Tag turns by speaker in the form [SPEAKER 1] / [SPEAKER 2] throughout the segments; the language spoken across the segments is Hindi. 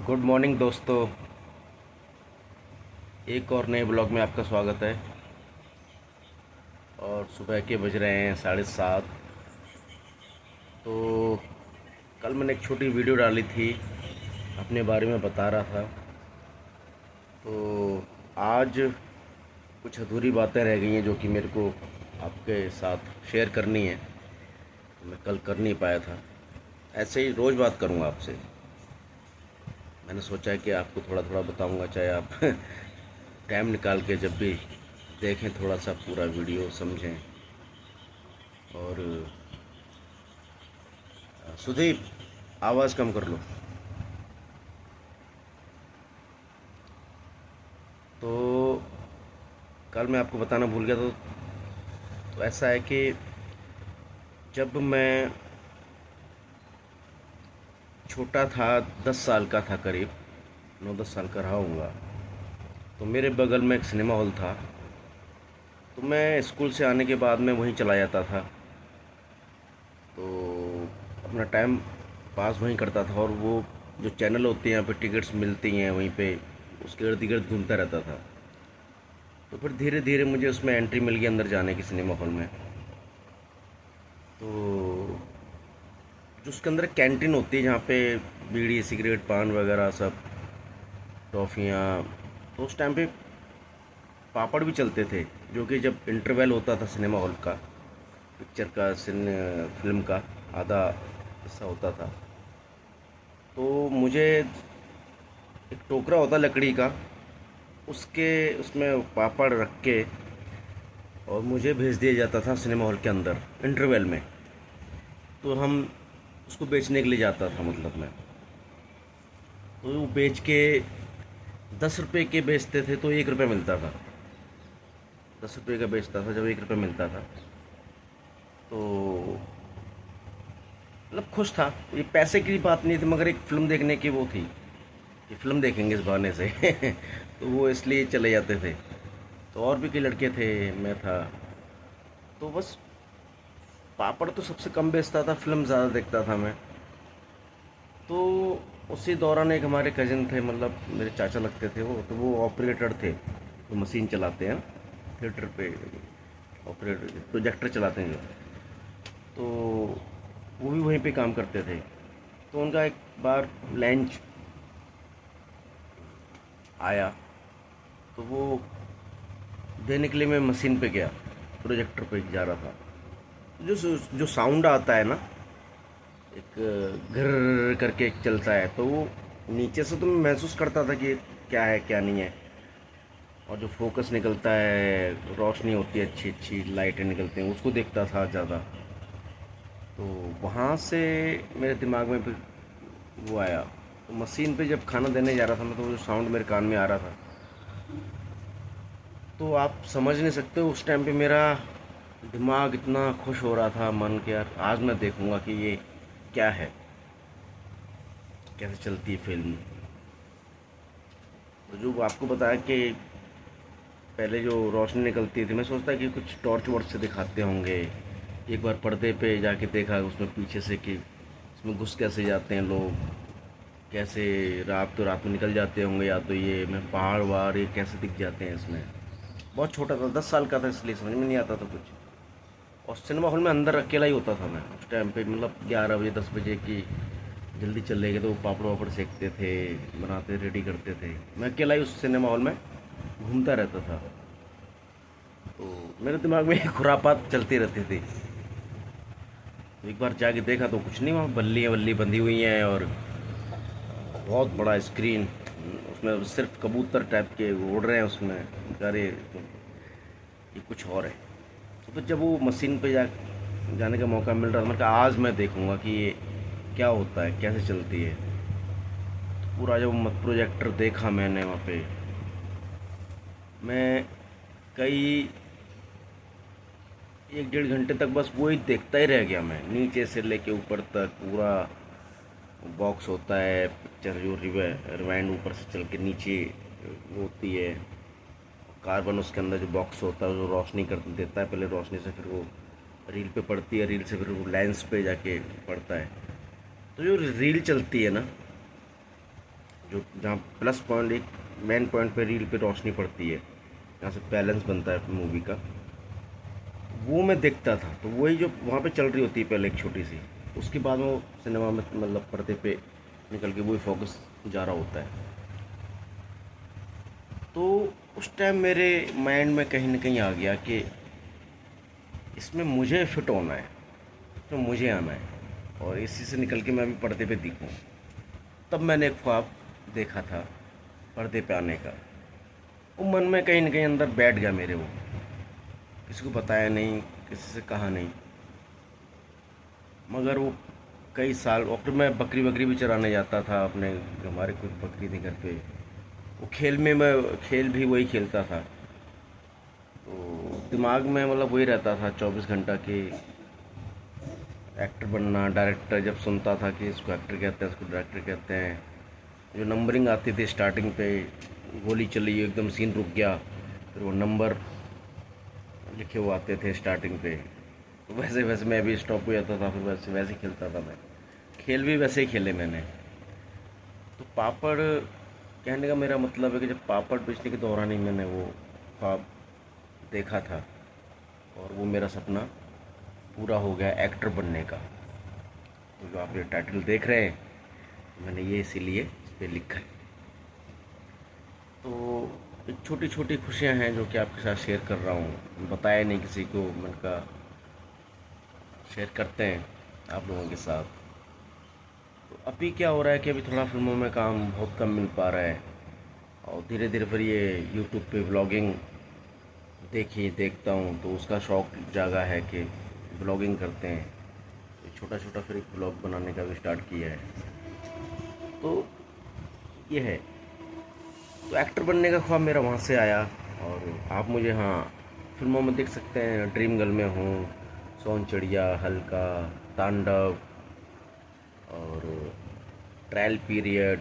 [SPEAKER 1] गुड मॉर्निंग दोस्तों। एक और नए ब्लॉग में आपका स्वागत है। और सुबह के बज रहे हैं 7:30। तो कल मैंने एक छोटी वीडियो डाली थी, अपने बारे में बता रहा था। तो आज कुछ अधूरी बातें रह गई हैं जो कि मेरे को आपके साथ शेयर करनी है। तो मैं कल कर नहीं पाया था। ऐसे ही रोज़ बात करूँगा आपसे। मैंने सोचा है कि आपको थोड़ा थोड़ा बताऊँगा, चाहे आप टाइम निकाल के जब भी देखें थोड़ा सा पूरा वीडियो समझें। और सुदीप, आवाज़ कम कर लो। तो कल मैं आपको बताना भूल गया। तो ऐसा है कि जब मैं छोटा था, 10 साल का था करीब, 9-10 साल का रहा हूँगा। तो मेरे बगल में एक सिनेमा हॉल था। तो मैं स्कूल से आने के बाद में वहीं चला जाता था। तो अपना टाइम पास वहीं करता था। और वो जो चैनल होते हैं यहाँ पे टिकट्स मिलती हैं वहीं पे, उसके इर्द गिर्द घूमता रहता था। तो फिर धीरे धीरे मुझे उसमें एंट्री मिल गई अंदर जाने की, सिनेमा हॉल में। तो जो उसके अंदर कैंटीन होती है जहाँ पे बीड़ी सिगरेट पान वगैरह सब, टॉफ़ियाँ। तो उस टाइम पे पापड़ भी चलते थे, जो कि जब इंटरवल होता था सिनेमा हॉल का, पिक्चर का फिल्म का आधा हिस्सा होता था, तो मुझे एक टोकरा होता लकड़ी का, उसके उसमें पापड़ रख के और मुझे भेज दिया जाता था सिनेमा हॉल के अंदर इंटरवल में। तो हम उसको बेचने के लिए जाता था, मतलब मैं। तो वो बेच के 10 रुपये के बेचते थे तो 1 रुपये मिलता था। 10 रुपये का बेचता था जब 1 रुपये मिलता था। तो मतलब खुश था। ये पैसे की बात नहीं थी, मगर एक फ़िल्म देखने की वो थी कि फ़िल्म देखेंगे इस बहाने से तो वो इसलिए चले जाते थे। तो और भी कई लड़के थे, मैं था। तो बस पापड़ तो सबसे कम बेचता था, फ़िल्म ज़्यादा देखता था मैं। तो उसी दौरान एक हमारे कज़न थे, मतलब मेरे चाचा लगते थे वो, तो वो ऑपरेटर थे, जो मशीन चलाते हैं थिएटर पे, ऑपरेटर प्रोजेक्टर चलाते हैं जो। तो वो भी वहीं पे काम करते थे। तो उनका एक बार लंच आया, तो वो देने के लिए मैं मशीन पे गया, प्रोजेक्टर पे जा रहा था। जो जो साउंड आता है ना, एक घर करके एक चलता है, तो वो नीचे से तो मैं महसूस करता था कि ये क्या है क्या नहीं है। और जो फोकस निकलता है, रोशनी होती है, अच्छी अच्छी लाइटें निकलती हैं, उसको देखता था ज़्यादा। तो वहाँ से मेरे दिमाग में फिर वो आया। तो मशीन पे जब खाना देने जा रहा था मैं, तो वो जो साउंड मेरे कान में आ रहा था, तो आप समझ नहीं सकते उस टाइम पे मेरा दिमाग इतना खुश हो रहा था, मन के यार आज मैं देखूंगा कि ये क्या है, कैसे चलती है फिल्म। तो जो आपको बताया कि पहले जो रोशनी निकलती थी, मैं सोचता कि कुछ टॉर्च वॉर्च से दिखाते होंगे। एक बार पर्दे पे जाके देखा उसमें पीछे से कि उसमें घुस कैसे जाते हैं लोग, कैसे रात तो रात में निकल जाते होंगे, या तो ये मैं पहाड़ वहाड़ ये कैसे दिख जाते हैं इसमें। बहुत छोटा था, 10 साल का था, इसलिए समझ में नहीं आता था कुछ। और सिनेमा हॉल में अंदर अकेला ही होता था मैं उस टाइम पे, मतलब 11 बजे 10 बजे की जल्दी चले गए तो वो पापड़ वापड़ सेकते थे, बनाते रेडी करते थे। मैं अकेला ही उस सिनेमा हॉल में घूमता रहता था। तो मेरे दिमाग में खुरापात चलती रहती थी। तो एक बार जाके देखा तो कुछ नहीं, वहाँ बल्ली वल्ली बंधी हुई हैं और बहुत बड़ा स्क्रीन, उसमें सिर्फ कबूतर टाइप के उड़ रहे हैं उसमें। अरे ये कुछ और है। तो फिर जब वो मशीन पे जाने का मौका मिल रहा था, मैंने कहा आज मैं देखूंगा कि ये क्या होता है, कैसे चलती है। तो पूरा जब प्रोजेक्टर देखा मैंने वहाँ पे, मैं कई 1-1.5 घंटे तक बस वो ही देखता ही रह गया। मैं नीचे से लेके ऊपर तक पूरा बॉक्स होता है, पिक्चर जो रिवाइंड ऊपर से चल के नीचे वो होती है कार्बन, उसके अंदर जो बॉक्स होता है जो रोशनी कर देता है, पहले रोशनी से फिर वो रील पे पड़ती है, रील से फिर वो लेंस पे जाके पड़ता है। तो जो रील चलती है ना, जो जहाँ प्लस पॉइंट, एक मेन पॉइंट पे रील पे रोशनी पड़ती है, जहाँ से बैलेंस बनता है मूवी का, वो मैं देखता था। तो वही जो वहाँ पे चल रही होती है पहले एक छोटी सी, उसके बाद वो सिनेमा में मतलब पर्दे पे निकल के वही फोकस जा रहा होता है। तो उस टाइम मेरे माइंड में कहीं ना कहीं आ गया कि इसमें मुझे फिट होना है, इसमें मुझे आना है और इसी से निकल के मैं भी पर्दे पे दिखूँ। तब मैंने एक ख्वाब देखा था पर्दे पे आने का। वो मन में कहीं ना कहीं अंदर बैठ गया मेरे, वो किसी को बताया नहीं, किसी से कहा नहीं, मगर वो कई साल। और फिर मैं बकरी बकरी भी चराने जाता था अपने, हमारे कुछ बकरी थी घर पे। वो खेल में मैं खेल भी वही खेलता था। तो दिमाग में मतलब वही रहता था 24 घंटा कि एक्टर बनना, डायरेक्टर। जब सुनता था कि इसको एक्टर कहते हैं, इसको डायरेक्टर कहते हैं, जो नंबरिंग आती थी स्टार्टिंग पे, गोली चली एकदम सीन रुक गया, फिर वो नंबर लिखे हुए आते थे स्टार्टिंग पे, तो वैसे वैसे मैं भी स्टॉप हो जाता था, फिर वैसे वैसे खेलता था मैं। खेल भी वैसे ही खेले मैंने। तो पापड़ कहने का मेरा मतलब है कि जब पापड़ बेचने के दौरान ही मैंने वो ख्वाब देखा था और वो मेरा सपना पूरा हो गया एक्टर बनने का। तो जो आप ये टाइटल देख रहे हैं, मैंने ये इसीलिए इस पर लिखा है। तो एक छोटी छोटी खुशियाँ हैं जो कि आपके साथ शेयर कर रहा हूँ, बताया नहीं किसी को, मन का शेयर करते हैं आप लोगों के साथ। तो अभी क्या हो रहा है कि अभी थोड़ा फिल्मों में काम बहुत कम मिल पा रहा है, और धीरे धीरे फिर ये यूट्यूब पे व्लॉगिंग देखता हूँ, तो उसका शौक जागा है कि व्लॉगिंग करते हैं। तो छोटा छोटा फिर एक व्लॉग बनाने का भी स्टार्ट किया है। तो ये है। तो एक्टर बनने का ख्वाब मेरा वहाँ से आया। और आप मुझे, हाँ, फिल्मों में देख सकते हैं, ड्रीम गर्ल में हूँ, सोन चिड़िया, हल्का, तांडव, और ट्रायल पीरियड,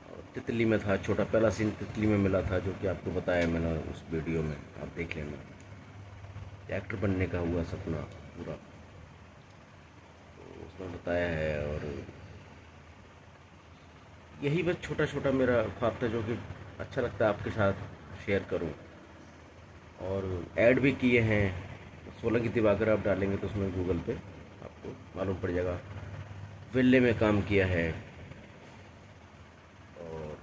[SPEAKER 1] और तितली में था। छोटा पहला सीन तितली में मिला था, जो कि आपको बताया मैंने उस वीडियो में, आप देख लेना। एक्टर बनने का हुआ सपना पूरा, तो उसमें बताया है। और यही बस छोटा छोटा मेरा ख्वाब था, जो कि अच्छा लगता है आपके साथ शेयर करूं। और ऐड भी किए हैं, सोलंकी दिवाकर आप डालेंगे तो उसमें गूगल पे आपको मालूम पड़ जाएगा। विले में काम किया है, और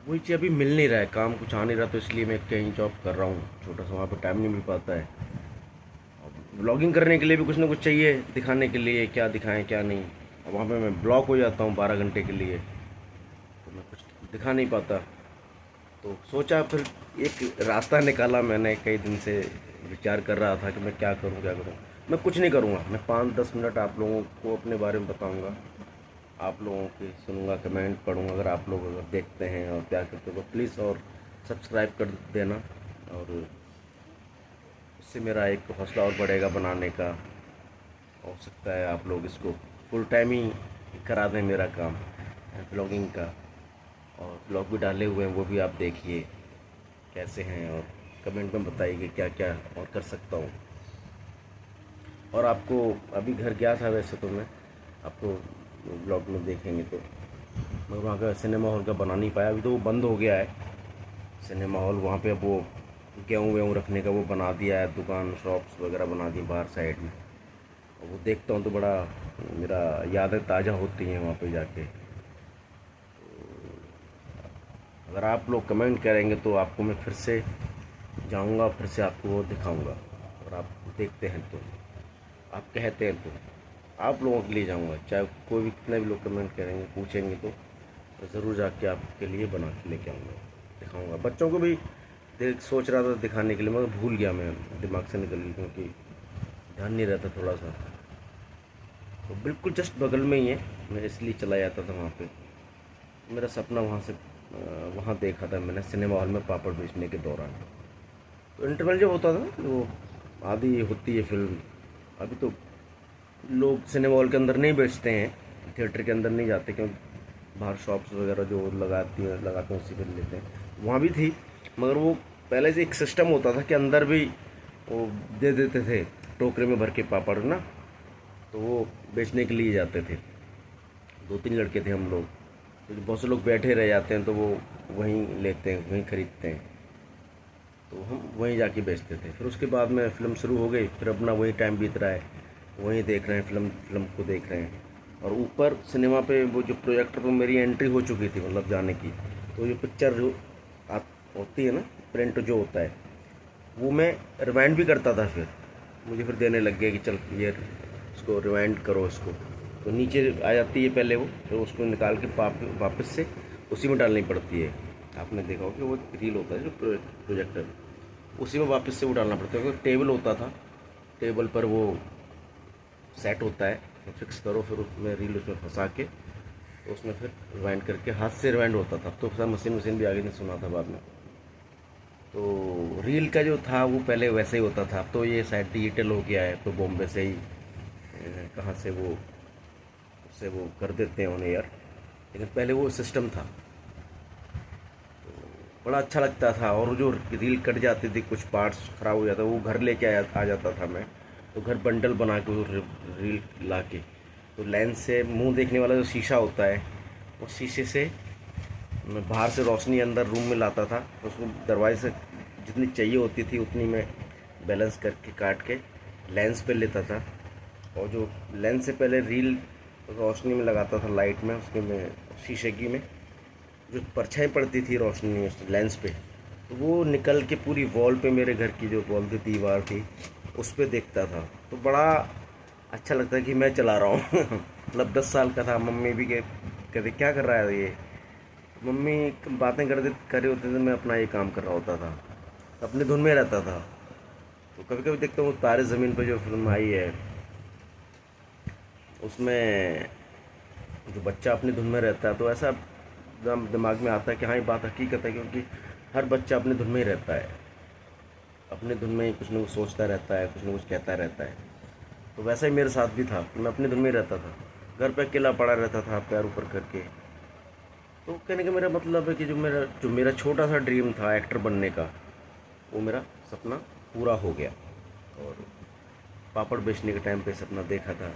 [SPEAKER 1] वही चीज़ अभी मिल नहीं रहा है, काम कुछ आ नहीं रहा, तो इसलिए मैं कहीं जॉब कर रहा हूँ छोटा सा, वहाँ पर टाइम नहीं मिल पाता है। व्लॉगिंग करने के लिए भी कुछ ना कुछ चाहिए दिखाने के लिए, क्या दिखाएं क्या नहीं। और वहाँ पे मैं ब्लॉक हो जाता हूँ 12 घंटे के लिए, तो मैं कुछ दिखा नहीं पाता। तो सोचा, फिर एक रास्ता निकाला मैंने, कई दिन से विचार कर रहा था कि मैं क्या करूँ क्या करूँ। मैं कुछ नहीं करूँगा, मैं 5-10 मिनट आप लोगों को अपने बारे में बताऊँगा, आप लोगों की सुनूंगा, कमेंट पढ़ूँगा। अगर आप लोग अगर देखते हैं और प्यार करते हो तो प्लीज़ और सब्सक्राइब कर देना, और उससे मेरा एक हौसला और बढ़ेगा बनाने का। हो सकता है आप लोग इसको फुल टाइम ही करा दें मेरा काम ब्लॉगिंग का। और ब्लॉग भी डाले हुए हैं, वो भी आप देखिए कैसे हैं, और कमेंट में बताइए कि क्या क्या और कर सकता हूँ। और आपको, अभी घर गया था वैसे तो मैं, आपको ब्लॉग में देखेंगे तो, मैं वहाँ का सिनेमा हॉल का बना नहीं पाया, अभी तो वो बंद हो गया है सिनेमा हॉल। वहाँ पे अब वो गेहूँ वेहूँ रखने का वो बना दिया है, दुकान शॉप्स वगैरह बना दी बाहर साइड में। और वो देखता हूँ तो बड़ा मेरा यादें ताज़ा होती हैं वहाँ पे जाके। अगर आप लोग कमेंट करेंगे तो आपको मैं फिर से जाऊँगा, फिर से आपको वो दिखाऊँगा। और आप देखते हैं तो, आप कहते हैं तो, आप लोगों के लिए जाऊँगा, चाहे कोई भी कितने भी लोग कमेंट करेंगे पूछेंगे तो ज़रूर जाके आपके लिए बना के लेके आऊँगा, दिखाऊँगा। बच्चों को भी देख सोच रहा था दिखाने के लिए, मगर भूल गया, मैं दिमाग से निकल गई, क्योंकि ध्यान नहीं रहता थोड़ा सा। तो बिल्कुल जस्ट बगल में ही है, मैं इसलिए चला जाता था वहाँ पे। मेरा सपना वहाँ से वहाँ देखा था मैंने सिनेमा हॉल में पापड़ बेचने के दौरान। तो इंटरवल जब होता था वो आधी होती है फिल्म, अभी तो लोग सिनेमा हॉल के अंदर नहीं बेचते हैं, थिएटर के अंदर नहीं जाते, क्योंकि बाहर शॉप्स वगैरह जो लगाते हैं उसी पर लेते हैं। वहाँ भी थी, मगर वो पहले से एक सिस्टम होता था कि अंदर भी वो दे देते थे टोकरे में भर के पापड़ ना, तो वो बेचने के लिए जाते थे। दो तीन लड़के थे हम लोग। तो बहुत से लोग बैठे रह जाते हैं तो वो वहीं लेते हैं, वहीं ख़रीदते हैं। तो हम वहीं जाके बेचते थे। फिर उसके बाद में फ़िल्म शुरू हो गई, फिर अपना वही टाइम बीत रहा है, वहीं देख रहे हैं, फ़िल्म को देख रहे हैं। और ऊपर सिनेमा पे वो जो प्रोजेक्टर पे मेरी एंट्री हो चुकी थी, मतलब जाने की, तो जो पिक्चर जो होती है ना, प्रिंट जो होता है, वो मैं रिवाइंड भी करता था। फिर मुझे फिर देने लग गया कि चल ये इसको रिवाइंड करो इसको। तो नीचे आ जाती है पहले वो, तो उसको निकाल के वापस से उसी में डालनी पड़ती है। आपने देखा हो कि वो रील होता है जो प्रोजेक्टर, उसी में वापस से वो डालना पड़ता है। क्योंकि टेबल होता था, टेबल पर वो सेट होता है, तो फिक्स करो, फिर उसमें रील उसमें फंसा के, तो उसमें फिर रिवाइंड करके हाथ से रिवाइंड होता था। तो सब मशीन भी आगे नहीं सुना था बाद में। तो रील का जो था वो पहले वैसे ही होता था। अब तो ये शायद डिजिटल हो गया है, तो बॉम्बे से ही कहाँ से वो उससे वो कर देते हैं ऑन एयर, लेकिन पहले वो सिस्टम था। बड़ा अच्छा लगता था। और जो रील कट जाती थी, कुछ पार्ट्स ख़राब हो जाता, वो घर लेके आ जाता था मैं। तो घर बंडल बना के वो रील ला के, तो लेंस से मुंह देखने वाला जो शीशा होता है, उस शीशे से मैं बाहर से रोशनी अंदर रूम में लाता था। तो उसको दरवाजे से जितनी चाहिए होती थी उतनी मैं बैलेंस करके काट के लेंस पे लेता था। और जो लेंस से पहले रील रोशनी में लगाता था, लाइट में, उसके में शीशे की में जो परछाई पड़ती थी रोशनी उस लेंस पे, तो वो निकल के पूरी वॉल पे, मेरे घर की जो वॉल की दीवार थी, उस पर देखता था। तो बड़ा अच्छा लगता है कि मैं चला रहा हूँ। मतलब 10 साल का था। मम्मी भी कहते क्या कर रहा है ये। मम्मी बातें कर रहे होते थे, मैं अपना ये काम कर रहा होता था, अपनी धुन में रहता था। तो कभी कभी देखता हूँ तारे ज़मीन पर जो फिल्म आई है, उसमें जो बच्चा अपनी धुन में रहता है, तो ऐसा दिमाग में आता है कि हाँ, ये बात हकीकत है। क्योंकि हर बच्चा अपनी धुन में ही रहता है, अपनी धुन में ही कुछ न कुछ सोचता रहता है, कुछ न कुछ कहता रहता है। तो वैसा ही मेरे साथ भी था, मैं अपनी धुन में ही रहता था, घर पे अकेला पड़ा रहता था पैर ऊपर करके। तो कहने का मेरा मतलब है कि जो मेरा छोटा सा ड्रीम था एक्टर बनने का, वो मेरा सपना पूरा हो गया। और पापड़ बेचने के टाइम पे सपना देखा था,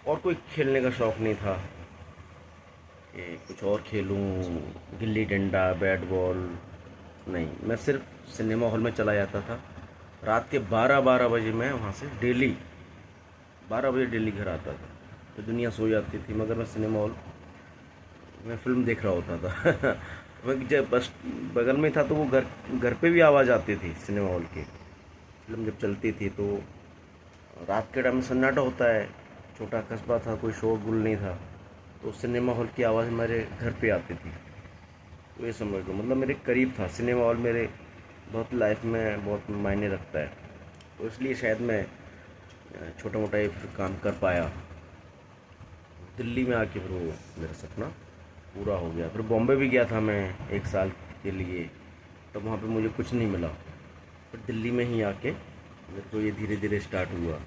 [SPEAKER 1] और कोई खेलने का शौक़ नहीं था कि कुछ और खेलूं, गिल्ली डंडा, बैट बॉल, नहीं। मैं सिर्फ सिनेमा हॉल में चला जाता था। रात के 12-12 बजे मैं वहाँ से डेली 12 बजे डेली घर आता था। तो दुनिया सो जाती थी, मगर मैं सिनेमा हॉल में फ़िल्म देख रहा होता था। मैं जब बस बगल में था, तो वो घर घर पे भी आवाज़ आती थी सिनेमा हॉल की। फिल्म जब चलती थी तो रात के टाइम में सन्नाटा होता है, छोटा कस्बा था, कोई शोर गुल नहीं था, तो सिनेमा हॉल की आवाज़ मेरे घर पे आती थी। तो ये समझ लो, मतलब मेरे करीब था सिनेमा हॉल, मेरे बहुत लाइफ में बहुत मायने रखता है। तो इसलिए शायद मैं छोटा मोटा ये फिर काम कर पाया। दिल्ली में आके फिर वो मेरा सपना पूरा हो गया। फिर बॉम्बे भी गया था मैं 1 साल के लिए, तब वहाँ पे मुझे कुछ नहीं मिला। फिर दिल्ली में ही आके मेरे को ये धीरे धीरे स्टार्ट हुआ।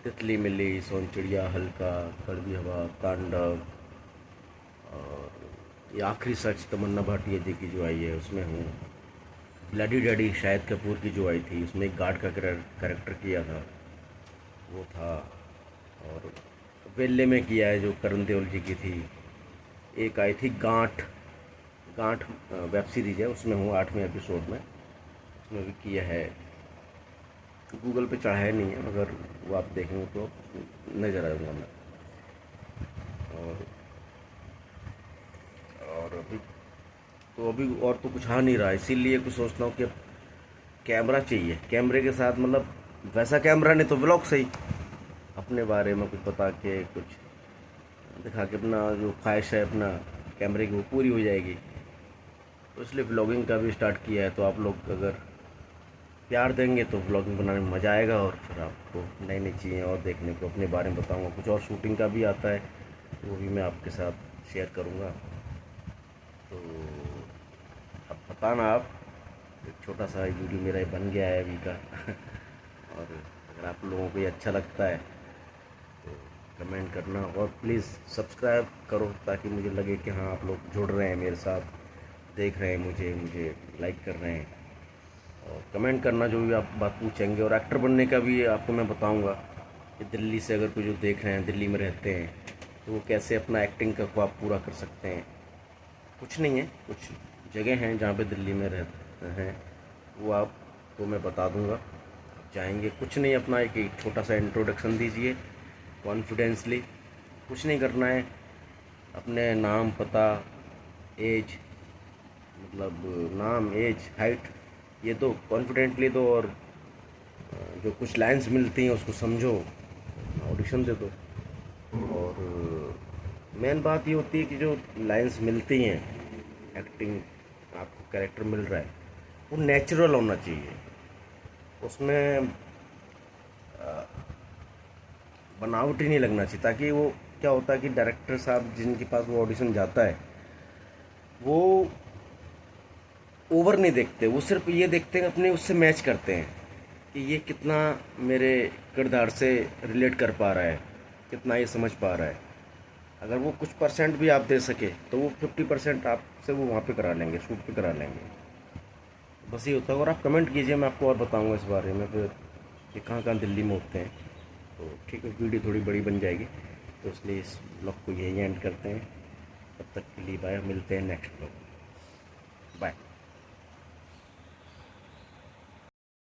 [SPEAKER 1] तितली मिली, सोनचिड़िया, हल्का, कड़वी हवा, तांडव, और ये आखिरी सच तमन्ना भाटिया जी की जो आई है उसमें हूँ। ब्लडी डैडी शाहिद कपूर की जो आई थी, उसमें एक गार्ड का कैरेक्टर किया था, वो था। और वेल्ले में किया है जो करण देओल जी की थी। एक आई थी गांठ, गांठ वेब सीरीज़ है, उसमें हूँ 8वें एपिसोड में, उसमें भी किया है। गूगल पे चढ़ाया नहीं है, मगर वो आप देखेंगे तो नज़र आऊँगा मैं। और अभी तो और तो कुछ आ नहीं रहा, इसीलिए कुछ सोचता हूँ कि अब कैमरा चाहिए। कैमरे के साथ मतलब वैसा कैमरा नहीं तो व्लॉग सही, अपने बारे में कुछ बता के, कुछ दिखा के अपना जो ख्वाहिश है अपना कैमरे की, वो पूरी हो जाएगी। तो इसलिए व्लॉगिंग का भी स्टार्ट किया है। तो आप लोग अगर प्यार देंगे तो व्लॉगिंग बनाने में मज़ा आएगा, और फिर आपको नई नई चीज़ें और देखने को अपने बारे में बताऊंगा। कुछ और शूटिंग का भी आता है, वो भी मैं आपके साथ शेयर करूंगा। तो अब बताना आप, एक छोटा सा वीडियो मेरा ये बन गया है अभी का। और अगर आप लोगों को ये अच्छा लगता है तो कमेंट करना, और प्लीज़ सब्सक्राइब करो, ताकि मुझे लगे कि हाँ, आप लोग जुड़ रहे हैं मेरे साथ, देख रहे हैं मुझे लाइक कर रहे हैं। और कमेंट करना जो भी आप बात पूछेंगे। और एक्टर बनने का भी आपको मैं बताऊंगा कि दिल्ली से अगर कोई जो देख रहे हैं, दिल्ली में रहते हैं, तो वो कैसे अपना एक्टिंग का ख्वाब पूरा कर सकते हैं। कुछ नहीं है, कुछ जगह हैं जहाँ पे दिल्ली में रहते हैं, वो आपको मैं बता दूंगा। आप जाएंगे, कुछ नहीं, अपना एक छोटा सा इंट्रोडक्शन दीजिए कॉन्फिडेंसली। कुछ नहीं करना है, अपने नाम, पता, एज, मतलब नाम, एज, हाइट, ये तो कॉन्फिडेंटली दो, और जो कुछ लाइंस मिलती हैं उसको समझो, ऑडिशन दे दो। और मेन बात ये होती है कि जो लाइंस मिलती हैं, एक्टिंग, आपको कैरेक्टर मिल रहा है, वो नेचुरल होना चाहिए। उसमें बनावटी नहीं लगना चाहिए, ताकि वो क्या होता है कि डायरेक्टर साहब जिनके पास वो ऑडिशन जाता है, वो ओवर नहीं देखते, वो सिर्फ ये देखते हैं, अपने उससे मैच करते हैं कि ये कितना मेरे किरदार से रिलेट कर पा रहा है, कितना ये समझ पा रहा है। अगर वो कुछ परसेंट भी आप दे सके तो वो 50% आपसे वो वहाँ पे करा लेंगे, शूट पे करा लेंगे। बस ये होता है। और आप कमेंट कीजिए, मैं आपको और बताऊँगा इस बारे में फिर कि कहाँ कहाँ दिल्ली में होते हैं। तो ठीक है, वीडियो थोड़ी बड़ी बन जाएगी, तो इसलिए इस ब्लॉग को यही एंड करते हैं। तब तक के लिए बाय, मिलते हैं नेक्स्ट ब्लॉग। बाय।